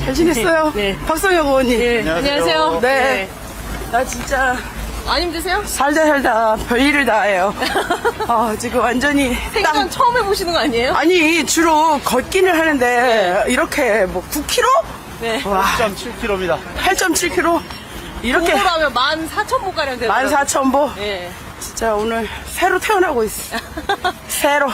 잘 지냈어요? 네. 박성혁 의원님. 네. 안녕하세요. 네. 나 진짜 안 힘드세요? 살다 별일을 다 해요. 지금 완전히 생전 처음 해보시는 거 아니에요? 아니, 주로 걷기는 하는데, 이렇게 뭐 9km? 네. 와, 8.7km입니다. 8.7km? 이렇게 공부로 하면 14,000보 가량 되더라고요. 14,000보? 네. 진짜 오늘 새로 태어나고 있어. 새로.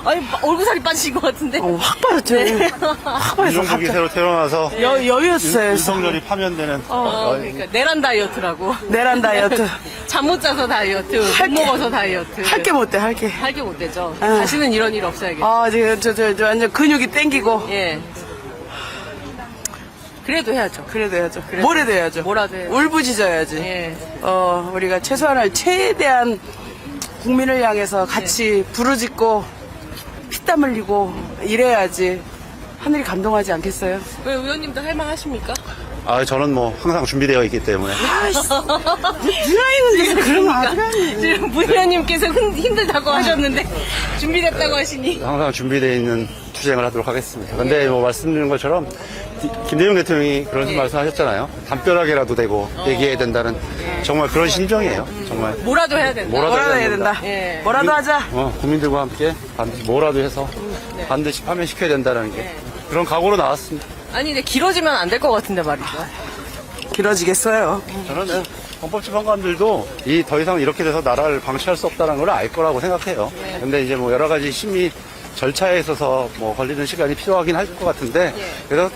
아니, 얼굴살이 빠지신 것 같은데. 확 빠졌죠. 네. 확 빠졌어. 이종국이 갑자기. 새로 태어나서 여유였어요. 윤석열이 파면되는 그러니까 내란 다이어트라고. 내란 다이어트. 잠 못 자서 다이어트, 못 먹어서 다이어트. 할 게 못 돼, 할 게. 할 게 못 되죠. 아. 다시는 이런 일 없어야겠죠. 지금 저 완전 근육이 땡기고. 예. 그래도 해야죠. 그래도 해야죠. 뭐라도 해야죠. 뭐라도 해야죠. 울부짖어야지. 예. 우리가 최소한을 최대한 국민을 향해서 같이 부르짖고 피땀 흘리고 이래야지 하늘이 감동하지 않겠어요? 왜 의원님도 할 만 하십니까? 저는 뭐 항상 준비되어 있기 때문에 누나 있는 데서 그러면 아니라니. 지금 문 의원님께서 힘들다고 하셨는데 준비됐다고 하시니. 항상 준비되어 있는 투쟁을 하도록 하겠습니다. 근데 뭐 말씀드린 것처럼 김대중 대통령이 그런 말씀하셨잖아요. 담벼락이라도 대고 얘기해야 된다는 정말 그런 심정이에요. 정말 뭐라도 해야 된다. 뭐라도 해야 된다. 예. 뭐라도 하자. 국민들과 함께 반드시 뭐라도 해서 반드시 파면시켜야 된다는 게 그런 각오로 나왔습니다. 아니 근데 길어지면 안 될 것 같은데 말이죠. 길어지겠어요. 저는 헌법재판관들도 더 이상 이렇게 돼서 나라를 방치할 수 없다는 걸 알 거라고 생각해요. 근데 이제 뭐 여러 가지 심의 절차에 있어서 뭐 걸리는 시간이 필요하긴 할 것 같은데 그래서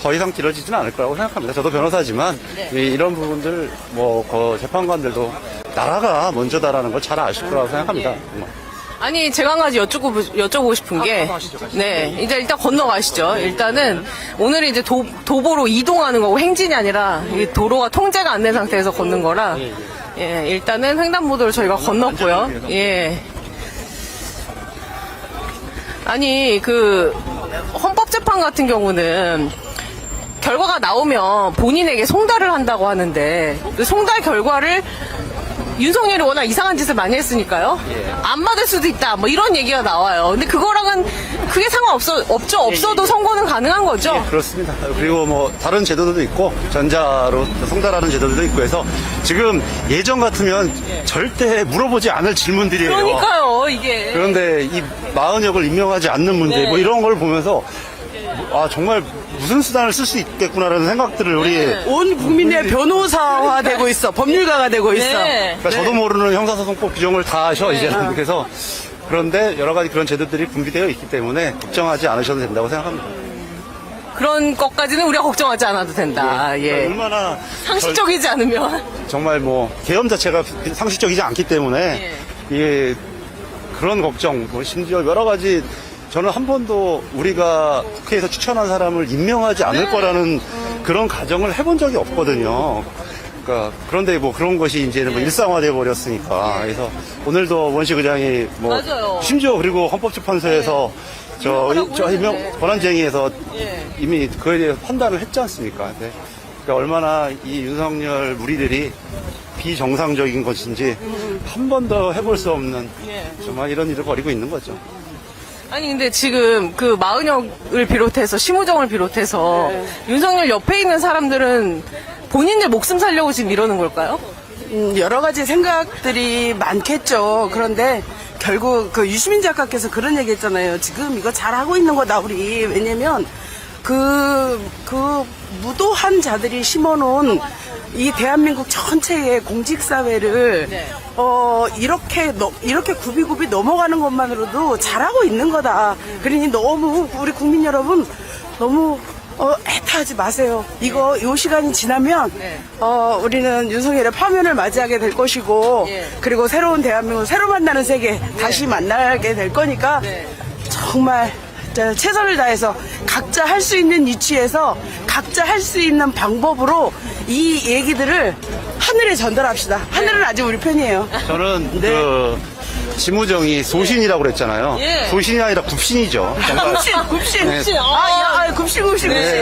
더 이상 길어지지는 않을 거라고 생각합니다. 저도 변호사지만 이런 부분들 재판관들도 나라가 먼저다라는 걸 잘 아실 거라고 생각합니다. 아니 제가 한 가지 여쭤보고 싶은 게 네, 이제 일단 건너가시죠. 일단은 오늘 이제 도보로 이동하는 거고 행진이 아니라 이 도로가 통제가 안 된 상태에서 걷는 거라 예, 일단은 횡단보도를 저희가 건넜고요. 예. 아니 그 헌법재판 같은 경우는 결과가 나오면 본인에게 송달을 한다고 하는데 그 송달 결과를 윤석열이 워낙 이상한 짓을 많이 했으니까요. 안 받을 수도 있다. 뭐 이런 얘기가 나와요. 근데 그거랑은 그게 없어도 선고는 가능한 거죠. 그렇습니다. 그리고 뭐 다른 제도들도 있고 전자로 송달하는 제도들도 있고 해서 지금 예전 같으면 절대 물어보지 않을 질문들이에요. 그러니까요, 이게. 그런데 이 마흔역을 임명하지 않는 문제 뭐 이런 걸 보면서 정말 무슨 수단을 쓸 수 있겠구나라는 생각들을 우리 온 국민의 변호사화 되고 있어. 법률가가 되고 있어. 네. 그러니까 저도 모르는 형사소송법 규정을 다 아셔 이제는. 그래서 그런데 여러 가지 그런 제도들이 분비되어 있기 때문에 걱정하지 않으셔도 된다고 생각합니다. 그런 것까지는 우리가 걱정하지 않아도 된다. 예. 얼마나 상식적이지 않으면. 정말 뭐 계엄 자체가 상식적이지 않기 때문에 이게 그런 걱정 심지어 여러 가지 저는 한 번도 우리가 국회에서 추천한 사람을 임명하지 않을 거라는 그런 가정을 해본 적이 없거든요. 그러니까 그런데 뭐 그런 것이 이제는 뭐 일상화돼 버렸으니까. 그래서 오늘도 원식 의장이 뭐 맞아요. 심지어 그리고 헌법재판소에서 권한쟁의에서 이미 그에 대해서 판단을 했지 않습니까? 그러니까 얼마나 이 윤석열 무리들이 비정상적인 것인지 한 번도 해볼 수 없는 정말 이런 일을 벌이고 있는 거죠. 아니 근데 지금 그 마은혁을 비롯해서 심우정을 비롯해서 윤석열 옆에 있는 사람들은 본인들 목숨 살려고 지금 이러는 걸까요? 여러 가지 생각들이 많겠죠. 그런데 결국 그 유시민 작가께서 그런 얘기 했잖아요. 지금 이거 잘하고 있는 거다, 우리. 왜냐면 그 무도한 자들이 심어놓은 이 대한민국 전체의 공직사회를 이렇게 굽이굽이 넘어가는 것만으로도 잘하고 있는 거다. 그러니 너무 우리 국민 여러분 너무 애타하지 마세요. 요 시간이 지나면 우리는 윤석열의 파면을 맞이하게 될 것이고 그리고 새로운 대한민국 새로 만나는 세계 다시 만나게 될 거니까 정말 최선을 다해서 각자 할 수 있는 위치에서 각자 할 수 있는 방법으로 이 얘기들을 하늘에 전달합시다. 하늘은 아직 우리 편이에요. 저는 심우정이 소신이라고 그랬잖아요. 소신이 아니라 굽신이죠. 굽신. 네.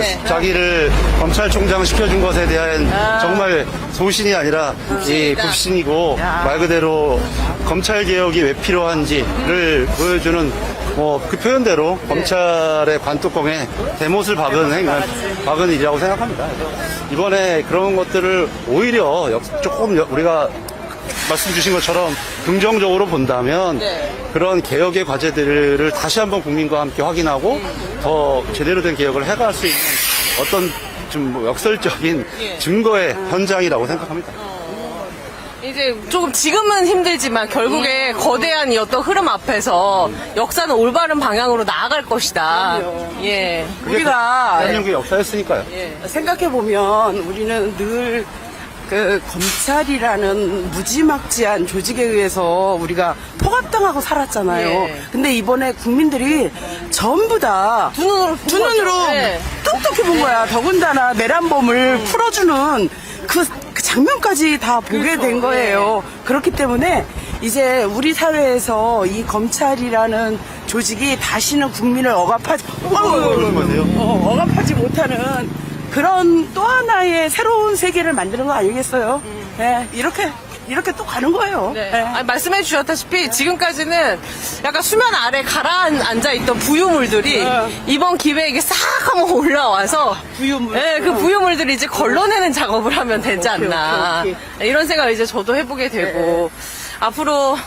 굽신. 자기를 검찰총장 시켜준 것에 대한 정말 소신이 아니라 이 굽신이고 말 그대로 검찰개혁이 왜 필요한지를 보여주는 그 표현대로 검찰의 관뚜껑에 대못을 박은 일이라고 생각합니다. 그래서 이번에 그런 것들을 오히려 조금 우리가 말씀 주신 것처럼 긍정적으로 본다면 그런 개혁의 과제들을 다시 한번 국민과 함께 확인하고 더 제대로 된 개혁을 해갈 수 있는 어떤 좀 역설적인 증거의 현장이라고 생각합니다. 이제 조금 지금은 힘들지만 결국에 거대한 이 어떤 흐름 앞에서 역사는 올바른 방향으로 나아갈 것이다. 예. 우리가 대한민국의 역사였으니까요. 생각해보면 우리는 늘 그 검찰이라는 무지막지한 조직에 의해서 우리가 포갑당하고 살았잖아요. 예. 근데 이번에 국민들이 전부 다 두 눈으로 두 눈으로 예. 똑똑히 본 거야. 더군다나 내란범을 풀어주는 그 장면까지 다 보게 된 거예요. 그렇기 때문에 이제 우리 사회에서 이 검찰이라는 조직이 다시는 국민을 억압하지 못하는 그런 또 하나의 새로운 세계를 만드는 거 아니겠어요? 네, 이렇게 또 가는 거예요. 네. 네. 아니, 말씀해 주셨다시피 지금까지는 약간 수면 아래 가라앉아 있던 부유물들이 이번 기회에 싹 한번 올라와서 부유물. 네, 그 부유물들이 이제 걸러내는 작업을 하면 되지 않나. 오케이. 네, 이런 생각을 이제 저도 해보게 되고 앞으로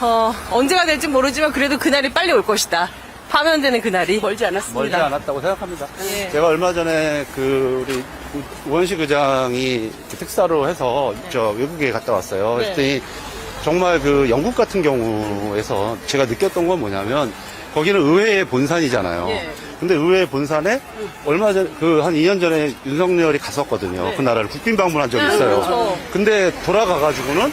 언제가 될지 모르지만 그래도 그날이 빨리 올 것이다. 파면되는 그날이 멀지 않았습니다. 멀지 않았다고 생각합니다. 예. 제가 얼마 전에 우리 우원식 의장이 특사로 해서 외국에 갔다 왔어요. 그랬더니 정말 영국 같은 경우에서 제가 느꼈던 건 뭐냐면 거기는 의회의 본산이잖아요. 예. 근데 의회 본산에 얼마 전, 한 2년 전에 윤석열이 갔었거든요. 그 나라를 국빈 방문한 적이 있어요. 그렇죠. 근데 돌아가가지고는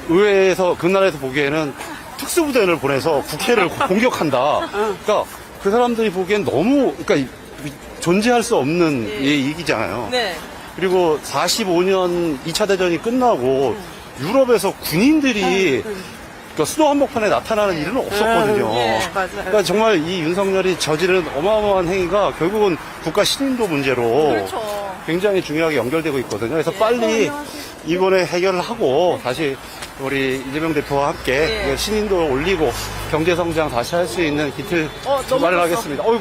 의회에서, 그 나라에서 보기에는 특수부대를 보내서 국회를 공격한다. 그러니까 그 사람들이 보기엔 너무, 그러니까 존재할 수 없는 얘기잖아요. 네. 그리고 45년 2차 대전이 끝나고 유럽에서 군인들이 그러니까 수도 한복판에 나타나는 일은 없었거든요. 맞아요. 그러니까 정말 이 윤석열이 저지른 어마어마한 행위가 결국은 국가 신인도 문제로 그렇죠. 굉장히 중요하게 연결되고 있거든요. 그래서 빨리 이번에 해결을 하고 다시 우리 이재명 대표와 함께 신인도 올리고 경제 성장 다시 할 수 있는 기틀 너무 마련하겠습니다.